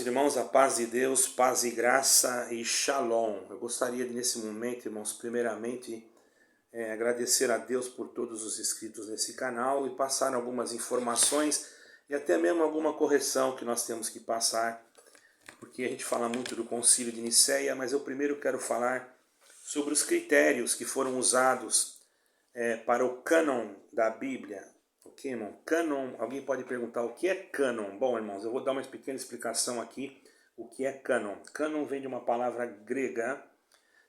irmãos, a paz de Deus, paz e graça e shalom. Eu gostaria de, nesse momento, irmãos, primeiramente, agradecer a Deus por todos os inscritos nesse canal e passar algumas informações e até mesmo alguma correção que nós temos que passar, porque a gente fala muito do Concílio de Nicéia, mas eu primeiro quero falar sobre os critérios que foram usados para o cânon da Bíblia. Ok, irmão? Cânon, alguém pode perguntar o que é cânon? Bom, irmãos, eu vou dar uma pequena explicação aqui. O que é cânon? Cânon vem de uma palavra grega,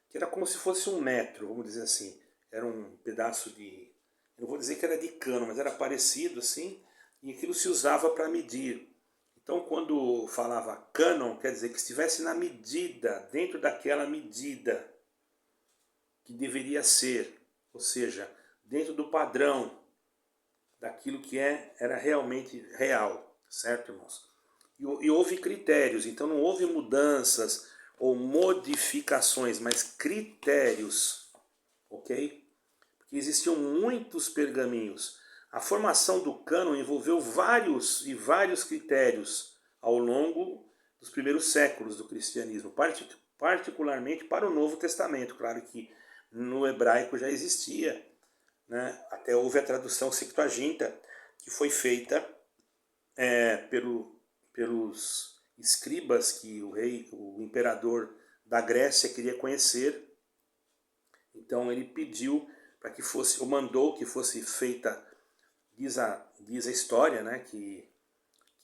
que era como se fosse um metro, vamos dizer assim. Era um pedaço de... Eu não vou dizer que era de cano, mas era parecido assim, e aquilo se usava para medir. Então, quando falava cânon, quer dizer que estivesse na medida, dentro daquela medida que deveria ser, ou seja, dentro do padrão, daquilo que era realmente real, certo, irmãos? E houve critérios, então não houve mudanças ou modificações, mas critérios, ok? Porque existiam muitos pergaminhos. A formação do cânon envolveu vários critérios ao longo dos primeiros séculos do cristianismo, particularmente para o Novo Testamento. Claro que no hebraico já existia, né? Até houve a tradução Septuaginta, que foi feita pelos escribas que o imperador da Grécia queria conhecer. Então ele pediu para que fosse, ou mandou que fosse feita, diz a história, né, que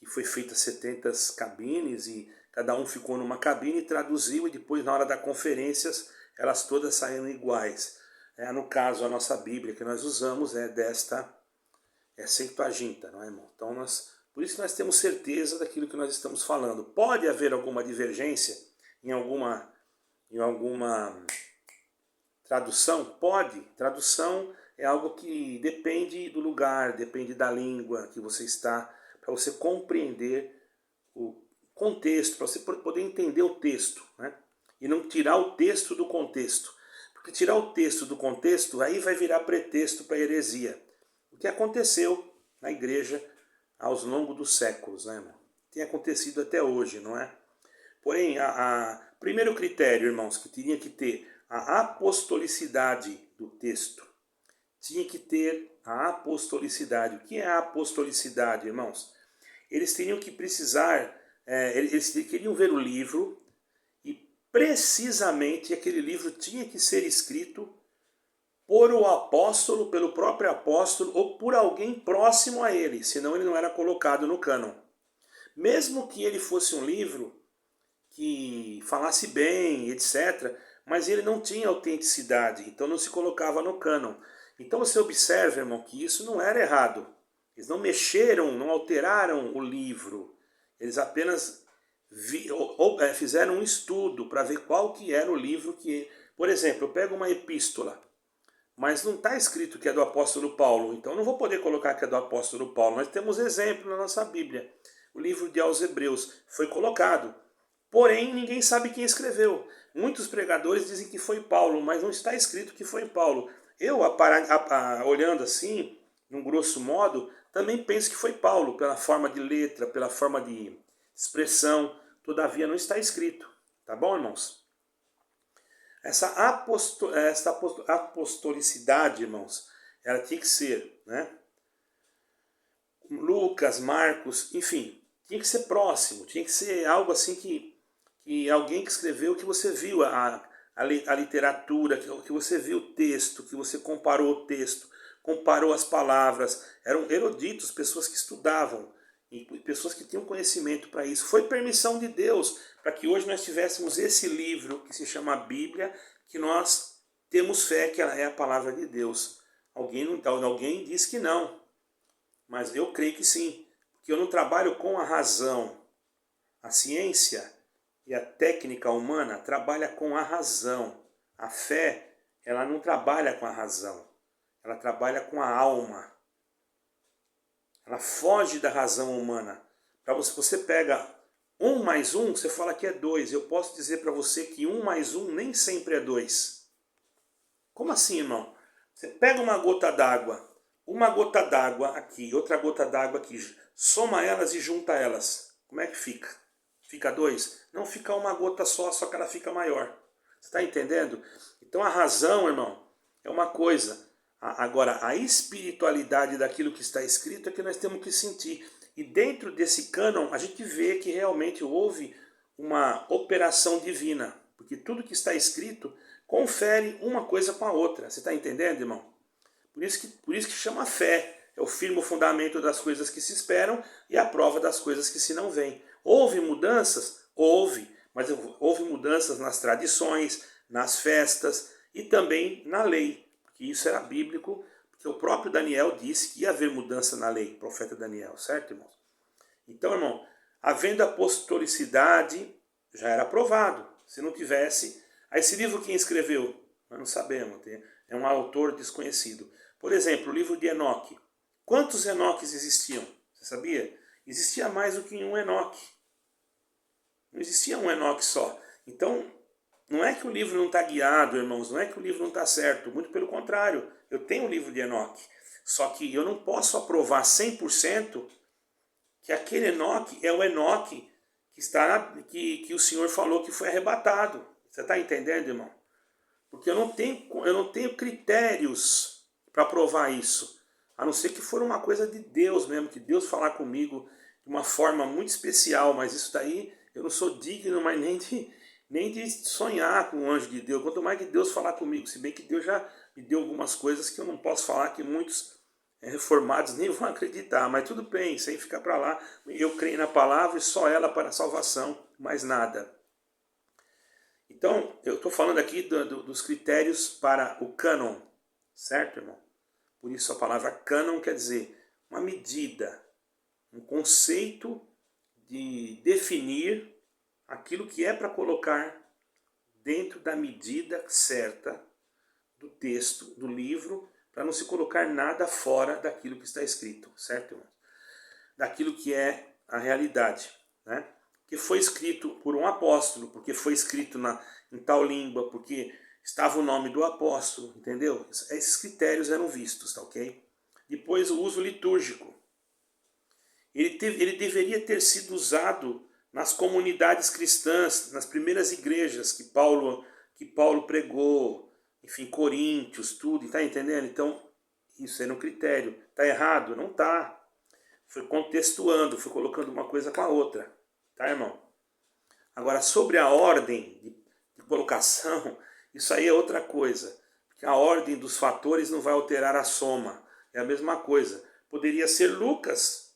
foi feita 70 cabines e cada um ficou numa cabine e traduziu, e depois na hora das conferências elas todas saíram iguais. No caso, a nossa Bíblia que nós usamos é desta Septuaginta, não é, irmão? Então, por isso nós temos certeza daquilo que nós estamos falando. Pode haver alguma divergência em alguma tradução? Pode. Tradução é algo que depende do lugar, depende da língua que você está, para você compreender o contexto, para você poder entender o texto, né? E não tirar o texto do contexto. Porque tirar o texto do contexto, aí vai virar pretexto para heresia. O que aconteceu na igreja ao longo dos séculos, né, irmão? Tem acontecido até hoje, não é? Porém, primeiro critério, irmãos, que tinha que ter a apostolicidade do texto. Tinha que ter a apostolicidade. O que é a apostolicidade, irmãos? Eles teriam que precisar, eles queriam ver o livro, precisamente aquele livro tinha que ser escrito por o apóstolo, pelo próprio apóstolo ou por alguém próximo a ele, senão ele não era colocado no cânon. Mesmo que ele fosse um livro que falasse bem, etc., mas ele não tinha autenticidade, então não se colocava no cânon. Então você observa, irmão, que isso não era errado. Eles não mexeram, não alteraram o livro. Eles apenas fizeram um estudo para ver qual que era o livro que... Por exemplo, eu pego uma epístola, mas não está escrito que é do apóstolo Paulo, então não vou poder colocar que é do apóstolo Paulo. Nós temos exemplo na nossa Bíblia. O livro de aos Hebreus foi colocado, porém ninguém sabe quem escreveu. Muitos pregadores dizem que foi Paulo, mas não está escrito que foi Paulo. Eu, olhando assim, num grosso modo, também penso que foi Paulo, pela forma de letra, pela forma de expressão. Todavia não está escrito. Tá bom, irmãos? Essa apostolicidade, irmãos, ela tinha que ser, né? Lucas, Marcos, enfim, tinha que ser próximo, tinha que ser algo assim que alguém que escreveu, que você viu a literatura, que você viu o texto, que você comparou o texto, comparou as palavras. Eram eruditos, pessoas que estudavam, e pessoas que tinham conhecimento para isso. Foi permissão de Deus para que hoje nós tivéssemos esse livro que se chama Bíblia, que nós temos fé que ela é a palavra de Deus. Alguém diz que não, mas eu creio que sim, porque eu não trabalho com a razão. A ciência e a técnica humana trabalha com a razão. A fé, ela não trabalha com a razão, ela trabalha com a alma. Ela foge da razão humana. Para você pega 1 mais 1, você fala que é 2. Eu posso dizer para você que 1 mais 1 nem sempre é 2. Como assim, irmão? Você pega uma gota d'água aqui, outra gota d'água aqui, soma elas e junta elas. Como é que fica? Fica 2? Não fica uma gota só que ela fica maior. Você está entendendo? Então a razão, irmão, é uma coisa. Agora, a espiritualidade daquilo que está escrito é que nós temos que sentir. E dentro desse cânon, a gente vê que realmente houve uma operação divina. Porque tudo que está escrito confere uma coisa com a outra. Você está entendendo, irmão? Por isso que chama fé. É o firme fundamento das coisas que se esperam e a prova das coisas que se não veem. Houve mudanças? Houve. Mas houve mudanças nas tradições, nas festas e também na lei. Porque isso era bíblico, porque o próprio Daniel disse que ia haver mudança na lei, o profeta Daniel, certo, irmãos? Então, irmão, havendo apostolicidade, já era aprovado. Se não tivesse... Esse livro quem escreveu? Nós não sabemos, é um autor desconhecido. Por exemplo, o livro de Enoque. Quantos Enoques existiam? Você sabia? Existia mais do que um Enoque. Não existia um Enoque só. Então, não é que o livro não está guiado, irmãos. Não é que o livro não está certo. Muito pelo contrário. Eu tenho o livro de Enoque. Só que eu não posso aprovar 100% que aquele Enoque é o Enoque que o Senhor falou que foi arrebatado. Você está entendendo, irmão? Porque eu não tenho critérios para provar isso. A não ser que for uma coisa de Deus mesmo, que Deus falar comigo de uma forma muito especial, mas isso daí eu não sou digno mais nem de sonhar com o anjo de Deus, quanto mais que Deus falar comigo, se bem que Deus já me deu algumas coisas que eu não posso falar, que muitos reformados nem vão acreditar, mas tudo bem, isso aí fica para lá, eu creio na palavra e só ela para a salvação, mais nada. Então, eu estou falando aqui dos critérios para o cânon, certo, irmão? Por isso a palavra cânon quer dizer uma medida, um conceito de definir aquilo que é para colocar dentro da medida certa do texto, do livro, para não se colocar nada fora daquilo que está escrito, certo, irmão? Daquilo que é a realidade, né? Que foi escrito por um apóstolo, porque foi escrito em tal língua, porque estava o nome do apóstolo, entendeu? Esses critérios eram vistos, tá ok? Depois o uso litúrgico. Ele deveria ter sido usado nas comunidades cristãs, nas primeiras igrejas que Paulo pregou, enfim, Coríntios, tudo, tá entendendo? Então, isso era um critério. Tá errado? Não tá. Foi contextuando, foi colocando uma coisa com a outra, tá, irmão? Agora, sobre a ordem de colocação, isso aí é outra coisa. Porque a ordem dos fatores não vai alterar a soma. É a mesma coisa. Poderia ser Lucas.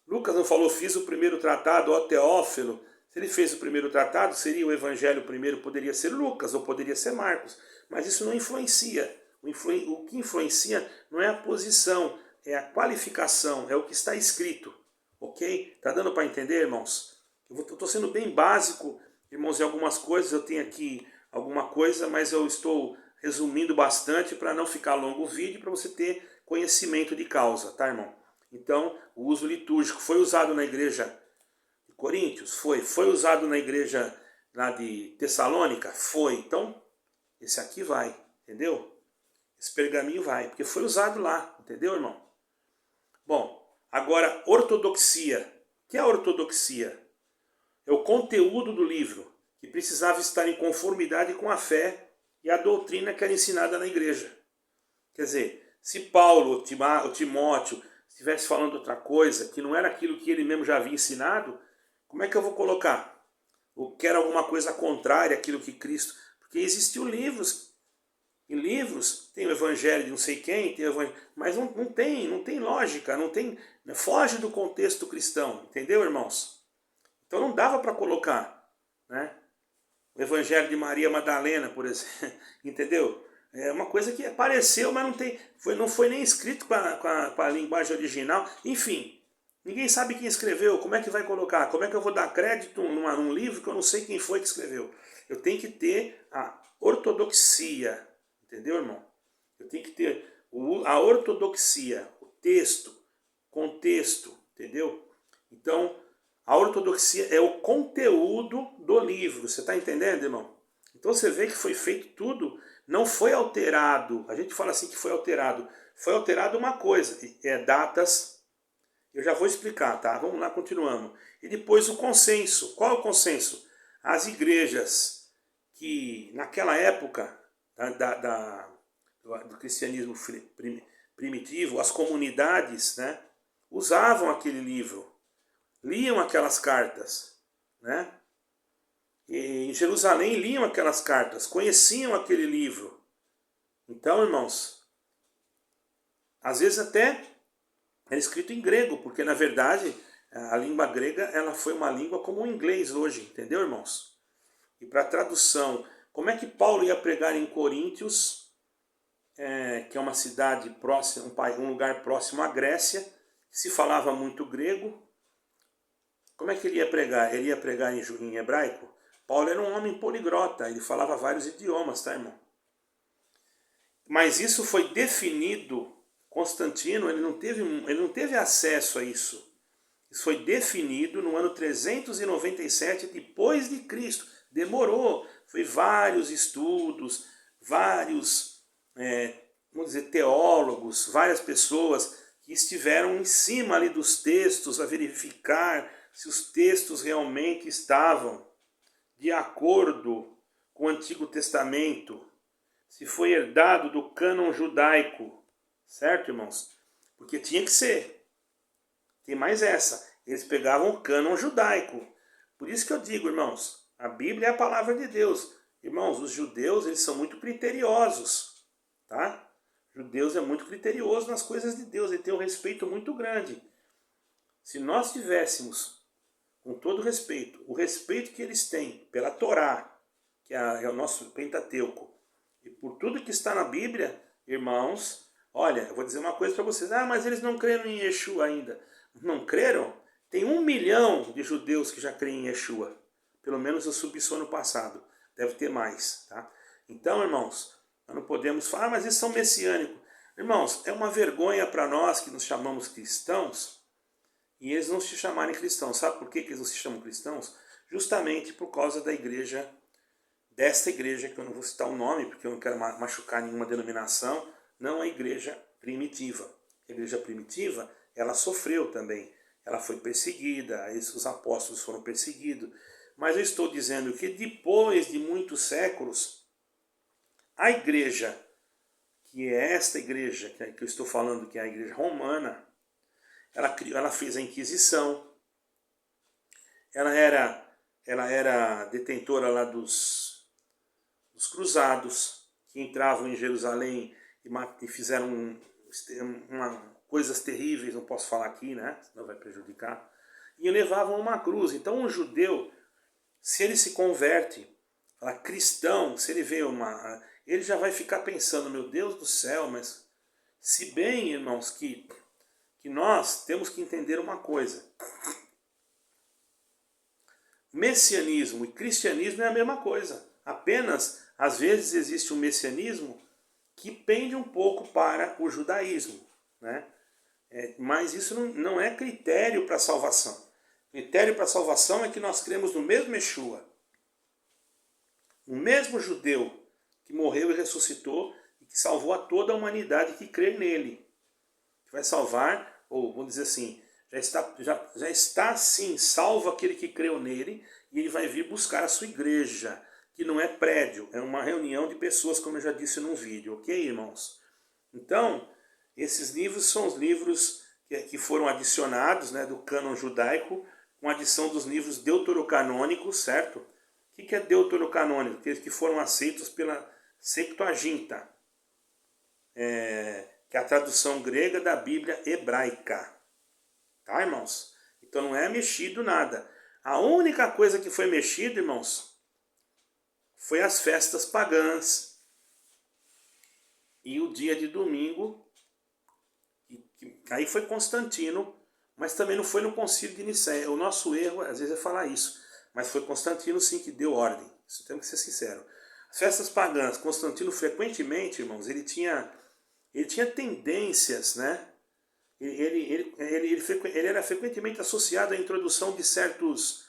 Lucas não falou, fiz o primeiro tratado, ó Teófilo. Se ele fez o primeiro tratado, seria o evangelho primeiro, poderia ser Lucas ou poderia ser Marcos. Mas isso não influencia. O que influencia não é a posição, é a qualificação, é o que está escrito. Ok? Tá dando para entender, irmãos? Eu estou sendo bem básico, irmãos, em algumas coisas. Eu tenho aqui alguma coisa, mas eu estou resumindo bastante para não ficar longo o vídeo, para você ter conhecimento de causa, tá, irmão? Então, o uso litúrgico foi usado na igreja de Coríntios? Foi usado na igreja lá de Tessalônica? Foi. Então, esse aqui vai, entendeu? Esse pergaminho vai, porque foi usado lá, entendeu, irmão? Bom, agora, ortodoxia. O que é a ortodoxia? É o conteúdo do livro, que precisava estar em conformidade com a fé e a doutrina que era ensinada na igreja. Quer dizer, se Paulo ou Timóteo estivesse falando outra coisa, que não era aquilo que ele mesmo já havia ensinado, como é que eu vou colocar? Ou quero alguma coisa contrária àquilo que Cristo... Porque existiam livros, e livros, tem o evangelho de não sei quem, tem o evangelho, mas não tem lógica, não tem, foge do contexto cristão, entendeu, irmãos? Então não dava para colocar, né? O evangelho de Maria Madalena, por exemplo, entendeu? É uma coisa que apareceu, mas não foi nem escrito com a linguagem original. Enfim, ninguém sabe quem escreveu, como é que vai colocar? Como é que eu vou dar crédito num livro que eu não sei quem foi que escreveu? Eu tenho que ter a ortodoxia, entendeu, irmão? Eu tenho que ter a ortodoxia, o texto, contexto, entendeu? Então, a ortodoxia é o conteúdo do livro, você está entendendo, irmão? Então você vê que foi feito tudo, não foi alterado. A gente fala assim que foi alterado. Foi alterado uma coisa, datas, Eu já vou explicar, tá? Vamos lá, continuamos. E depois o consenso. Qual é o consenso? As igrejas que naquela época do cristianismo primitivo, as comunidades, né, usavam aquele livro, liam aquelas cartas, né? E em Jerusalém liam aquelas cartas, conheciam aquele livro. Então, irmãos, às vezes até era escrito em grego, porque na verdade a língua grega ela foi uma língua como o inglês hoje, entendeu, irmãos? E para tradução, como é que Paulo ia pregar em Coríntios, que é uma cidade próxima, um lugar próximo à Grécia, se falava muito grego? Como é que ele ia pregar? Ele ia pregar em hebraico? Paulo era um homem poliglota, ele falava vários idiomas, tá, irmão? Mas isso foi definido, Constantino ele não teve acesso a isso. Isso foi definido no ano 397 depois de Cristo. Demorou, foi vários estudos, vários, vamos dizer, teólogos, várias pessoas que estiveram em cima ali dos textos a verificar se os textos realmente estavam de acordo com o Antigo Testamento, se foi herdado do cânon judaico, certo, irmãos? Porque tinha que ser. Tem mais essa. Eles pegavam o cânon judaico. Por isso que eu digo, irmãos, a Bíblia é a palavra de Deus. Irmãos, os judeus, eles são muito criteriosos, tá? Judeus é muito criterioso nas coisas de Deus, ele tem um respeito muito grande. Se nós tivéssemos, com todo respeito, o respeito que eles têm pela Torá, que é o nosso Pentateuco, e por tudo que está na Bíblia, irmãos, olha, eu vou dizer uma coisa para vocês. Ah, mas eles não creram em Yeshua ainda. Não creram? Tem 1 milhão de judeus que já creem em Yeshua. Pelo menos eu soube isso ano passado. Deve ter mais, tá? Então, irmãos, nós não podemos falar, mas eles são messiânicos. Irmãos, é uma vergonha para nós que nos chamamos cristãos e eles não se chamarem cristãos. Sabe por que eles não se chamam cristãos? Justamente por causa da igreja, desta igreja, que eu não vou citar o nome, porque eu não quero machucar nenhuma denominação, não a igreja primitiva. A igreja primitiva, ela sofreu também. Ela foi perseguida, os apóstolos foram perseguidos. Mas eu estou dizendo que depois de muitos séculos, a igreja, que é esta igreja que eu estou falando, que é a igreja romana, ela fez a Inquisição, ela era detentora lá dos cruzados, que entravam em Jerusalém e fizeram coisas terríveis, não posso falar aqui, né? Senão vai prejudicar. E levavam uma cruz. Então um judeu, se ele se converte, fala cristão, se ele vê ele já vai ficar pensando, meu Deus do céu, mas se bem, irmãos, que nós temos que entender uma coisa. Messianismo e cristianismo é a mesma coisa. Apenas, às vezes, existe um messianismo que pende um pouco para o judaísmo, né? Mas isso não é critério para a salvação. Critério para a salvação é que nós cremos no mesmo Yeshua. O mesmo judeu que morreu e ressuscitou e que salvou a toda a humanidade que crê nele. Que vai salvar, ou vamos dizer assim, já está sim salvo aquele que creu nele e ele vai vir buscar a sua igreja, que não é prédio, é uma reunião de pessoas, como eu já disse num vídeo, ok, irmãos? Então, esses livros são os livros que foram adicionados, né, do cânon judaico, com a adição dos livros deuterocanônicos, certo? O que é deuterocanônico? Aqueles que foram aceitos pela Septuaginta, que é a tradução grega da Bíblia hebraica. Tá, irmãos? Então não é mexido nada. A única coisa que foi mexida, irmãos, foi as festas pagãs e o dia de domingo. Aí foi Constantino, mas também não foi no concílio de Nicéia. O nosso erro, às vezes, é falar isso. Mas foi Constantino, sim, que deu ordem. Isso temos que ser sincero. As festas pagãs, Constantino frequentemente, irmãos, ele tinha tendências, né? Ele era frequentemente associado à introdução de certos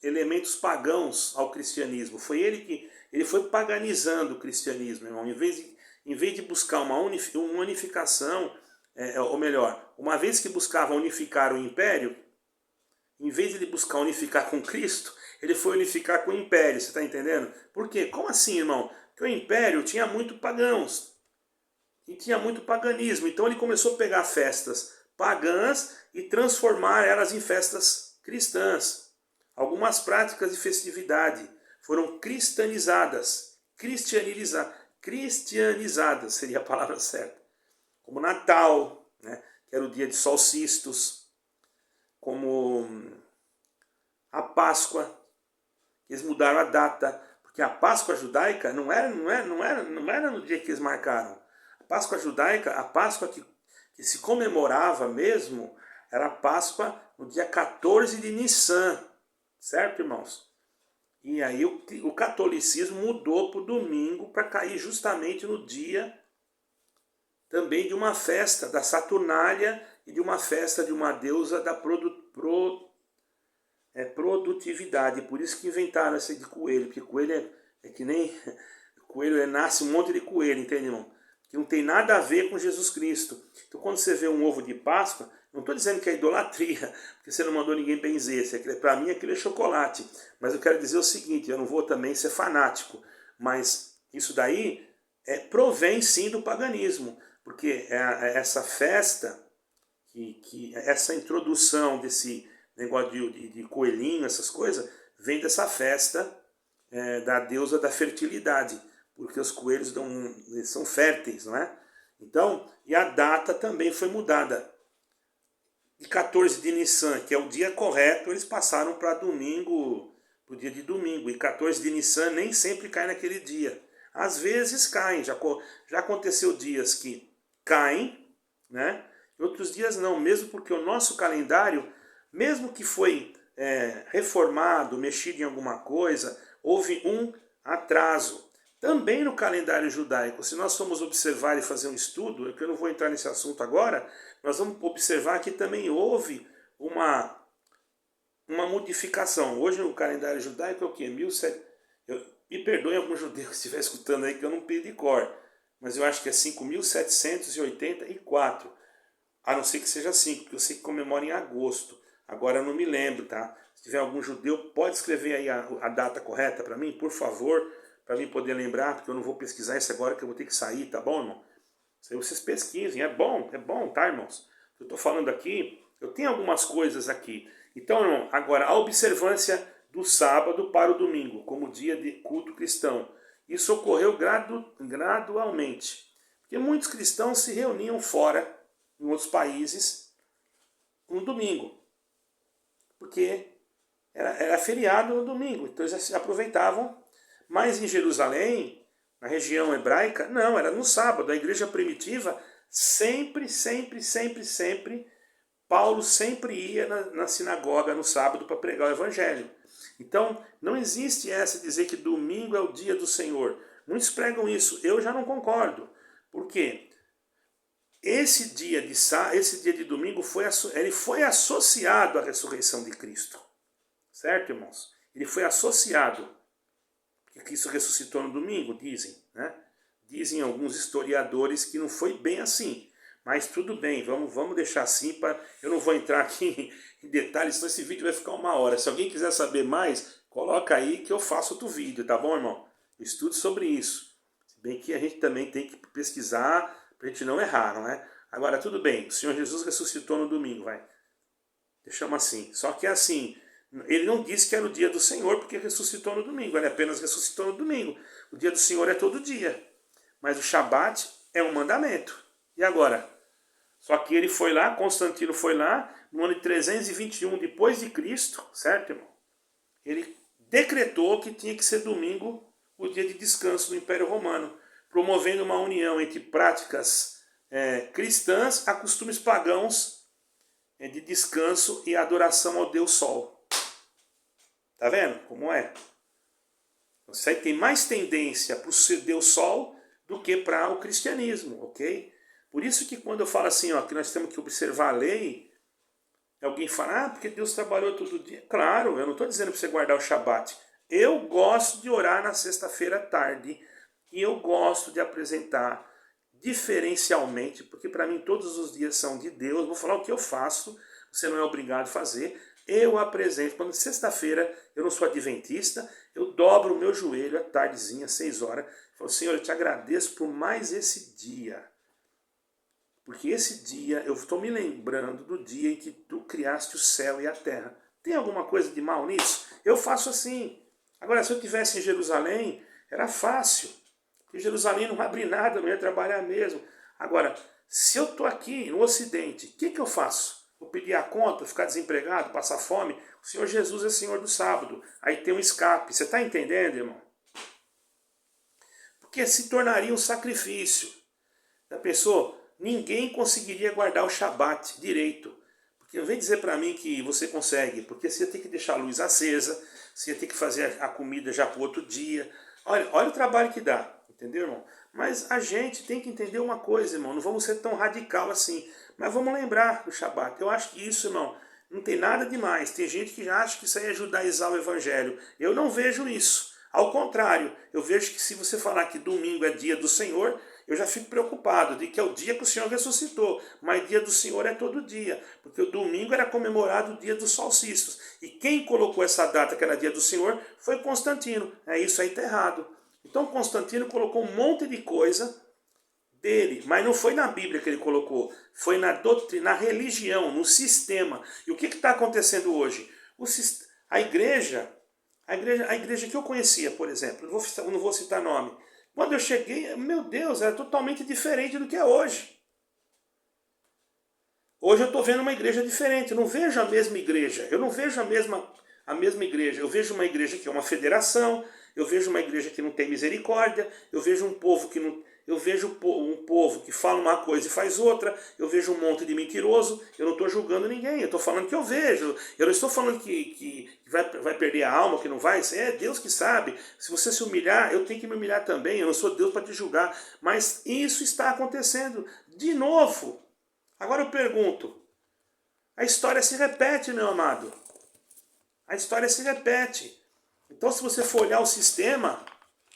elementos pagãos ao cristianismo. Foi ele foi paganizando o cristianismo, irmão. Em vez de buscar uma unificação, ou melhor, uma vez que buscava unificar o império, em vez de ele buscar unificar com Cristo, ele foi unificar com o império, você está entendendo? Por quê? Como assim, irmão? Porque o império tinha muito pagãos, e tinha muito paganismo, então ele começou a pegar festas pagãs e transformar elas em festas cristãs. Algumas práticas de festividade foram cristianizadas seria a palavra certa. Como Natal, né, que era o dia de solstícios, como a Páscoa, eles mudaram a data, porque a Páscoa judaica não era no dia que eles marcaram. A Páscoa judaica, a Páscoa que se comemorava mesmo, era a Páscoa no dia 14 de Nissan, certo, irmãos? E aí o catolicismo mudou para o domingo para cair justamente no dia também de uma festa da Saturnália e de uma festa de uma deusa da produtividade. Por isso que inventaram essa de coelho, porque coelho é que nem... Coelho nasce um monte de coelho, entende, irmão? Que não tem nada a ver com Jesus Cristo. Então quando você vê um ovo de Páscoa, não estou dizendo que é idolatria, porque você não mandou ninguém benzer. Para mim aquilo é chocolate. Mas eu quero dizer o seguinte, eu não vou também ser fanático, mas isso daí provém sim do paganismo. Porque essa festa, essa introdução desse negócio de coelhinho, essas coisas, vem dessa festa da deusa da fertilidade. Porque os coelhos eles são férteis, não é? Então, e a data também foi mudada. De 14 de Nissan, que é o dia correto, eles passaram para domingo, para o dia de domingo. E 14 de Nissan nem sempre cai naquele dia. Às vezes caem, já aconteceu dias que caem, né? E outros dias não, mesmo porque o nosso calendário, mesmo que foi reformado, mexido em alguma coisa, houve um atraso. Também no calendário judaico, se nós formos observar e fazer um estudo, que eu não vou entrar nesse assunto agora, nós vamos observar que também houve uma modificação. Hoje no calendário judaico é o quê? Me perdoem algum judeu que estiver escutando aí, que eu não pedi de cor, mas eu acho que é 5.784, a não ser que seja 5, porque eu sei que comemora em agosto. Agora eu não me lembro, tá? Se tiver algum judeu, pode escrever aí a data correta para mim, por favor, para mim poder lembrar, porque eu não vou pesquisar isso agora, que eu vou ter que sair, tá bom, irmão? Isso aí vocês pesquisem, é bom, tá, irmãos? Eu estou falando aqui, eu tenho algumas coisas aqui. Então, irmão, agora, a observância do sábado para o domingo, como dia de culto cristão. Isso ocorreu gradualmente. Porque muitos cristãos se reuniam fora, em outros países, no domingo. Porque era feriado no domingo, então eles aproveitavam. Mas em Jerusalém, na região hebraica, não, era no sábado. A igreja primitiva sempre, Paulo sempre ia na sinagoga no sábado para pregar o evangelho. Então, não existe essa de dizer que domingo é o dia do Senhor. Muitos pregam isso, eu já não concordo. Por quê? Esse dia de domingo ele foi associado à ressurreição de Cristo. Certo, irmãos? Ele foi associado. Que Cristo ressuscitou no domingo, dizem, né? Dizem alguns historiadores que não foi bem assim. Mas tudo bem, vamos deixar assim. Eu não vou entrar aqui em detalhes, senão esse vídeo vai ficar 1 hora. Se alguém quiser saber mais, coloca aí que eu faço outro vídeo, tá bom, irmão? Eu estudo sobre isso. Se bem que a gente também tem que pesquisar para a gente não errar, não é? Agora, tudo bem, o Senhor Jesus ressuscitou no domingo, vai. Deixamos assim. Só que é assim... Ele não disse que era o dia do Senhor porque ressuscitou no domingo. Ele apenas ressuscitou no domingo. O dia do Senhor é todo dia. Mas o Shabat é um mandamento. E agora? Só que ele foi lá, Constantino foi lá, no ano de 321 depois de Cristo, certo, irmão? Ele decretou que tinha que ser domingo o dia de descanso do Império Romano, promovendo uma união entre práticas cristãs a costumes pagãos de descanso e adoração ao Deus Sol. Tá vendo como é? Você tem mais tendência para o Deus Sol do que para o cristianismo, ok? Por isso que quando eu falo assim, ó, que nós temos que observar a lei, alguém fala, porque Deus trabalhou todo dia. Claro, eu não estou dizendo para você guardar o Shabat. Eu gosto de orar na sexta-feira à tarde e eu gosto de apresentar diferencialmente, porque para mim todos os dias são de Deus. Vou falar o que eu faço, você não é obrigado a fazer. Eu apresento, quando sexta-feira eu não sou adventista, eu dobro o meu joelho à tardezinha, 6 horas, e falo, Senhor, eu te agradeço por mais esse dia. Porque esse dia, eu estou me lembrando do dia em que tu criaste o céu e a terra. Tem alguma coisa de mal nisso? Eu faço assim. Agora, se eu estivesse em Jerusalém, era fácil. Porque Jerusalém não abre nada, não ia trabalhar mesmo. Agora, se eu estou aqui no Ocidente, o que eu faço? Vou pedir a conta, ficar desempregado, passar fome? O Senhor Jesus é Senhor do sábado. Aí tem um escape. Você está entendendo, irmão? Porque se tornaria um sacrifício. Já pensou? Ninguém conseguiria guardar o Shabat direito. Porque não vem dizer para mim que você consegue, porque você ia ter que deixar a luz acesa, você ia ter que fazer a comida já para o outro dia. Olha o trabalho que dá, entendeu, irmão? Mas a gente tem que entender uma coisa, irmão, não vamos ser tão radical assim, mas vamos lembrar do Shabat. Eu acho que isso, irmão, não tem nada demais. Tem gente que já acha que isso aí é judaizar o evangelho. Eu não vejo isso. Ao contrário, eu vejo que se você falar que domingo é dia do Senhor, eu já fico preocupado de que é o dia que o Senhor ressuscitou, mas dia do Senhor é todo dia, porque o domingo era comemorado o dia dos solstícios. E quem colocou essa data que era dia do Senhor foi Constantino. Isso aí está errado. Então Constantino colocou um monte de coisa dele, mas não foi na Bíblia que ele colocou, foi na doutrina, na religião, no sistema. E o que está acontecendo hoje? A igreja que eu conhecia, por exemplo, não vou citar nome, quando eu cheguei, meu Deus, era totalmente diferente do que é hoje. Hoje eu estou vendo uma igreja diferente, eu não vejo a mesma igreja, eu não vejo a mesma igreja, eu vejo uma igreja que é uma federação, eu vejo uma igreja que não tem misericórdia, eu vejo um povo que não... Eu vejo um povo que fala uma coisa e faz outra, eu vejo um monte de mentiroso, eu não estou julgando ninguém, eu estou falando que eu vejo, eu não estou falando que vai perder a alma, que não vai, isso é Deus que sabe. Se você se humilhar, eu tenho que me humilhar também, eu não sou Deus para te julgar, mas isso está acontecendo de novo. Agora eu pergunto, a história se repete, meu amado, a história se repete. Então se você for olhar o sistema,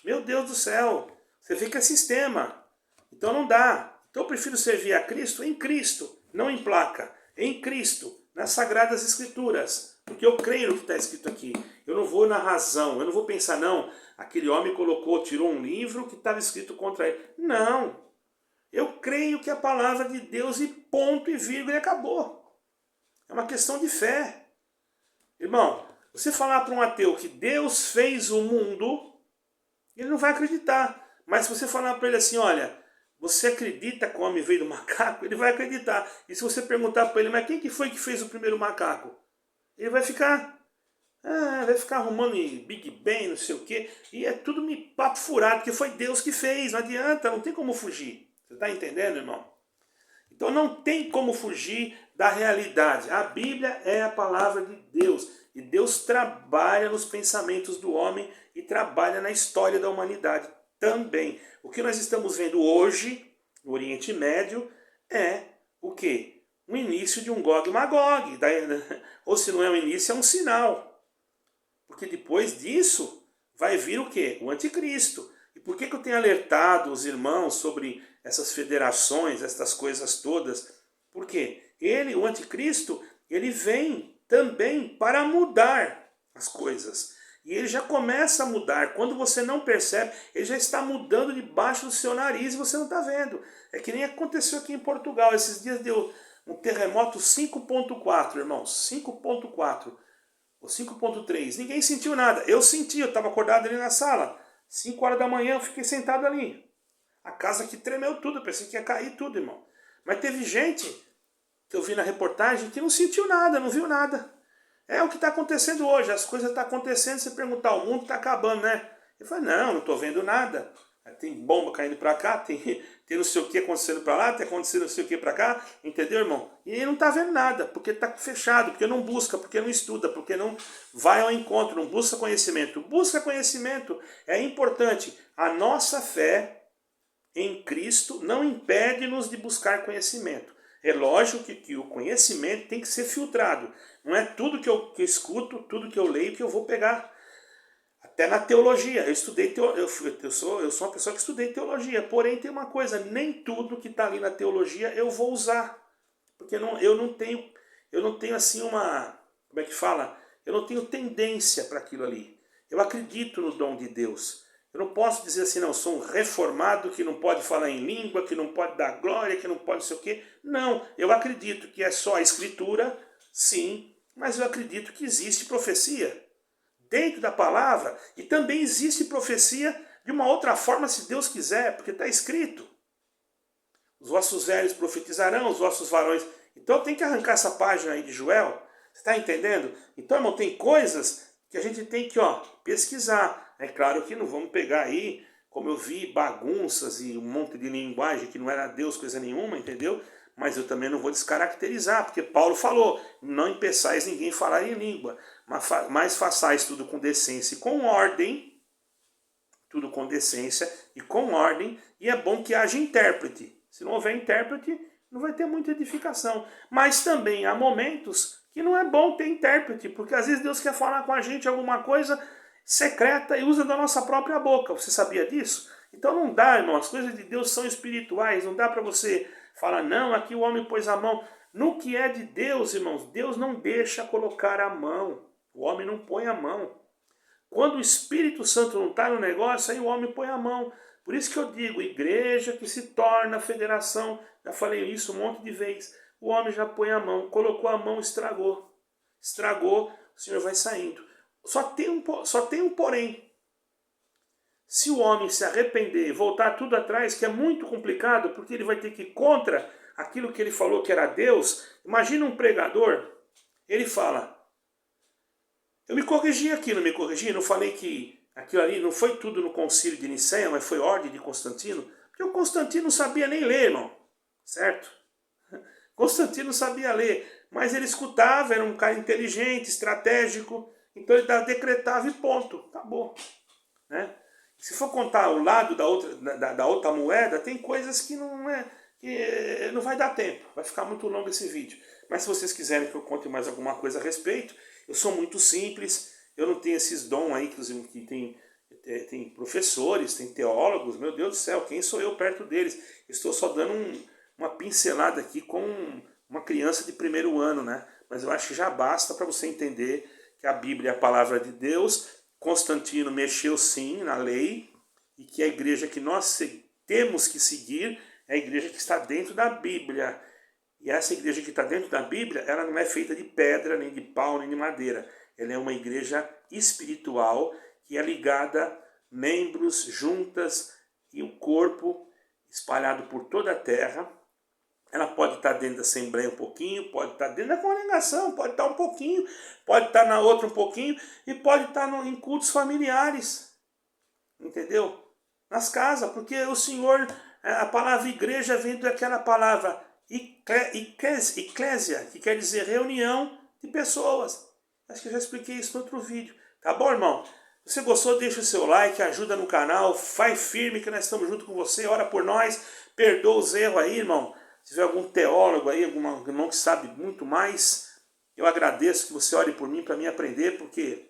meu Deus do céu, você vê que é sistema. Então não dá. Então eu prefiro servir a Cristo em Cristo, não em placa. Em Cristo, nas Sagradas Escrituras. Porque eu creio no que está escrito aqui. Eu não vou na razão, eu não vou pensar, não, aquele homem tirou um livro que estava escrito contra ele. Não. Eu creio que a palavra de Deus e ponto e vírgula e acabou. É uma questão de fé. Irmão, você falar para um ateu que Deus fez o mundo, ele não vai acreditar. Mas se você falar para ele assim, olha, você acredita que o homem veio do macaco? Ele vai acreditar. E se você perguntar para ele, mas quem que foi que fez o primeiro macaco? Ele vai ficar arrumando em Big Bang, não sei o quê. E é tudo papo furado, porque foi Deus que fez. Não adianta, não tem como fugir. Você está entendendo, irmão? Então não tem como fugir da realidade. A Bíblia é a palavra de Deus. E Deus trabalha nos pensamentos do homem e trabalha na história da humanidade também. O que nós estamos vendo hoje, no Oriente Médio, é o quê? O início de um Gog e Magog. Ou se não é um início, é um sinal. Porque depois disso vai vir o quê? O anticristo. E por que eu tenho alertado os irmãos sobre essas federações, essas coisas todas? Porque o anticristo, ele vem também para mudar as coisas. E ele já começa a mudar. Quando você não percebe, ele já está mudando debaixo do seu nariz e você não está vendo. É que nem aconteceu aqui em Portugal. Esses dias deu um terremoto 5.4, irmãos. 5.4 ou 5.3. Ninguém sentiu nada. Eu senti, eu estava acordado ali na sala. 5 horas da manhã eu fiquei sentado ali. A casa aqui tremeu tudo. Eu pensei que ia cair tudo, irmão. Mas teve gente que eu vi na reportagem que não sentiu nada, não viu nada. É o que está acontecendo hoje, as coisas estão acontecendo, você perguntar, o mundo está acabando, né? Eu falei, não estou vendo nada. Tem bomba caindo para cá, tem não sei o que acontecendo para lá, tem acontecendo não sei o que para cá, entendeu, irmão? E ele não está vendo nada, porque está fechado, porque não busca, porque não estuda, porque não vai ao encontro, não busca conhecimento. Busca conhecimento, é importante. A nossa fé em Cristo não impede-nos de buscar conhecimento. É lógico que o conhecimento tem que ser filtrado. Não é tudo que eu escuto, tudo que eu leio que eu vou pegar. Até na teologia, eu estudei eu sou uma pessoa que estudei teologia, porém tem uma coisa, nem tudo que está ali na teologia eu vou usar, porque eu não tenho assim uma, como é que fala? Eu não tenho tendência para aquilo ali. Eu acredito no dom de Deus. Eu não posso dizer assim, não, eu sou um reformado que não pode falar em língua, que não pode dar glória, que não pode não sei o quê. Não, eu acredito que é só a escritura, sim, mas eu acredito que existe profecia dentro da palavra, e também existe profecia de uma outra forma, se Deus quiser, porque está escrito. Os vossos velhos profetizarão, os vossos varões. Então tem que arrancar essa página aí de Joel. Você está entendendo? Então, irmão, tem coisas que a gente tem que pesquisar. É claro que não vamos pegar aí, como eu vi, bagunças e um monte de linguagem que não era Deus coisa nenhuma, entendeu? Mas eu também não vou descaracterizar, porque Paulo falou, não impeçais ninguém falar em língua, mas façais tudo com decência e com ordem, tudo com decência e com ordem, e é bom que haja intérprete. Se não houver intérprete, não vai ter muita edificação. Mas também há momentos que não é bom ter intérprete, porque às vezes Deus quer falar com a gente alguma coisa secreta e usa da nossa própria boca. Você sabia disso? Então não dá, irmão, as coisas de Deus são espirituais, não dá para você falar, não, aqui o homem pôs a mão. No que é de Deus, irmãos, Deus não deixa colocar a mão. O homem não põe a mão. Quando o Espírito Santo não está no negócio, aí o homem põe a mão. Por isso que eu digo, igreja que se torna federação, já falei isso um monte de vezes, o homem já põe a mão, colocou a mão, estragou. Estragou, o Senhor vai saindo. Só tem um porém. Se o homem se arrepender e voltar tudo atrás, que é muito complicado, porque ele vai ter que ir contra aquilo que ele falou que era Deus. Imagina um pregador, ele fala, eu me corrigi aqui, não me corrigi? Não falei que aquilo ali não foi tudo no concílio de Nicéia, mas foi ordem de Constantino? Porque o Constantino não sabia nem ler, irmão. Certo? Constantino sabia ler, mas ele escutava, era um cara inteligente, estratégico, então ele decretava e ponto, acabou. Né? Se for contar o lado da outra moeda, tem coisas que não vai dar tempo, vai ficar muito longo esse vídeo. Mas se vocês quiserem que eu conte mais alguma coisa a respeito, eu sou muito simples, eu não tenho esses dons aí, inclusive que tem professores, tem teólogos, meu Deus do céu, quem sou eu perto deles? Estou só dando uma pincelada aqui com uma criança de primeiro ano, né? Mas eu acho que já basta para você entender que a Bíblia é a palavra de Deus. Constantino mexeu sim na lei, e que a igreja que nós temos que seguir é a igreja que está dentro da Bíblia. E essa igreja que está dentro da Bíblia, ela não é feita de pedra, nem de pau, nem de madeira. Ela é uma igreja espiritual que é ligada, membros, juntas e o corpo espalhado por toda a terra. Ela pode estar dentro da Assembleia um pouquinho, pode estar dentro da congregação, pode estar um pouquinho, pode estar na outra um pouquinho e pode estar em cultos familiares. Entendeu? Nas casas, porque o Senhor, a palavra igreja vem daquela palavra eclésia, que quer dizer reunião de pessoas. Acho que eu já expliquei isso no outro vídeo. Tá bom, irmão? Se você gostou, deixa o seu like, ajuda no canal, vai firme que nós estamos junto com você, ora por nós, perdoa os erros aí, irmão. Se tiver algum teólogo aí, algum irmão que sabe muito mais, eu agradeço que você ore por mim para mim aprender, porque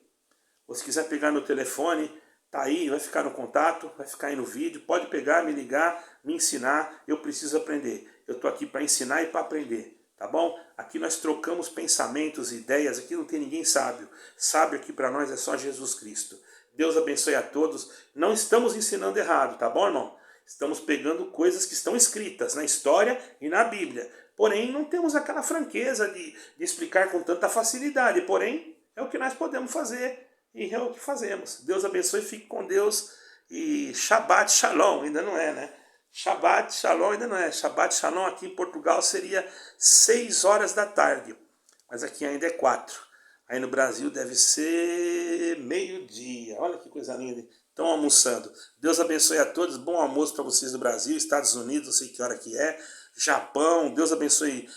se quiser pegar meu telefone, tá aí, vai ficar no contato, vai ficar aí no vídeo, pode pegar, me ligar, me ensinar, eu preciso aprender. Eu estou aqui para ensinar e para aprender, tá bom? Aqui nós trocamos pensamentos, ideias, aqui não tem ninguém sábio. Sábio aqui para nós é só Jesus Cristo. Deus abençoe a todos. Não estamos ensinando errado, tá bom, irmão? Estamos pegando coisas que estão escritas na história e na Bíblia. Porém, não temos aquela franqueza de explicar com tanta facilidade. Porém, é o que nós podemos fazer e é o que fazemos. Deus abençoe, fique com Deus. E Shabbat Shalom, ainda não é, né? Shabbat Shalom ainda não é. Shabbat Shalom aqui em Portugal seria 6 horas da tarde. Mas aqui ainda é 4. Aí no Brasil deve ser meio-dia. Olha que coisa linda. Estão almoçando. Deus abençoe a todos. Bom almoço para vocês do Brasil, Estados Unidos, não sei que hora que é. Japão. Deus abençoe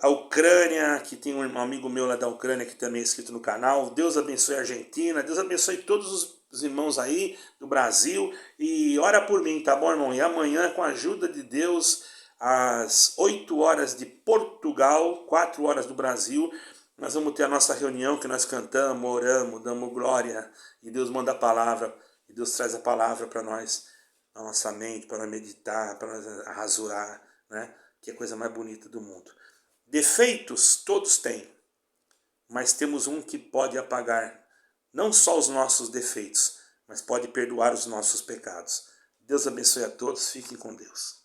a Ucrânia, que tem um amigo meu lá da Ucrânia que também é inscrito no canal. Deus abençoe a Argentina. Deus abençoe todos os irmãos aí do Brasil. E ora por mim, tá bom, irmão? E amanhã, com a ajuda de Deus, às 8 horas de Portugal, 4 horas do Brasil, Nós vamos ter a nossa reunião que nós cantamos, oramos, damos glória, e Deus manda a palavra, e Deus traz a palavra para nós, na nossa mente, para nós meditar, para nós arrazoar, né? Que é a coisa mais bonita do mundo. Defeitos todos têm, mas temos um que pode apagar não só os nossos defeitos, mas pode perdoar os nossos pecados. Deus abençoe a todos, fiquem com Deus.